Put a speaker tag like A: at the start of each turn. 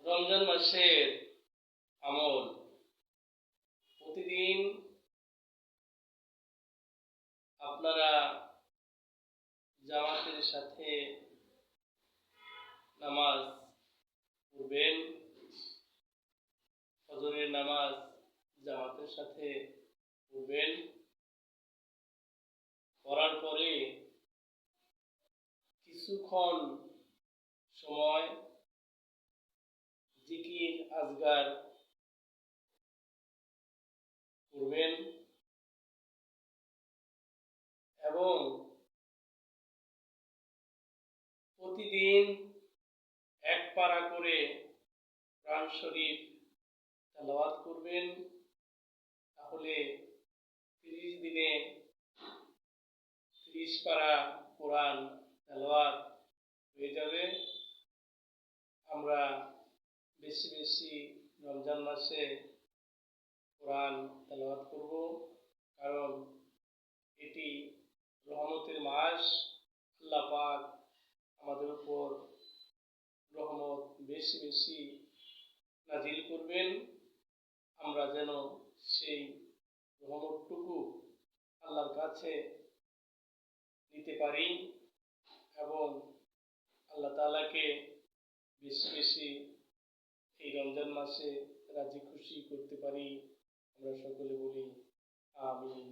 A: রমজান মাসের আমল প্রতিদিন আপনারা জামাতের সাথে নামাজ পড়বেন। ফজরের নামাজ জামাতের সাথে পড়বেন। পড়ার পরে কিছুক্ষণ সময় জিকির আজগার করবেন এবং প্রতিদিন এক পারা করে কোরআন শরীফ তেলাওয়াত করবেন। তাহলে 30 দিনে 30 পারা কোরআন তেলাওয়াত হয়ে যাবে। আমরা বেশি বেশি রমজান মাসে কোরআন তেলাওয়াত করব, কারণ এটি রহমতের মাস। আল্লাহ পাক আমাদের উপর রহমত বেশি বেশি নাজিল করবেন। আমরা যেন সেই রহমতটুকু আল্লাহর কাছে নিতে পারি এবং আল্লাহ তাআলাকে বেশি বেশি এই রমজান মাসে রাজি খুশি করতে পারি। আমরা সকলে বলি আমিন।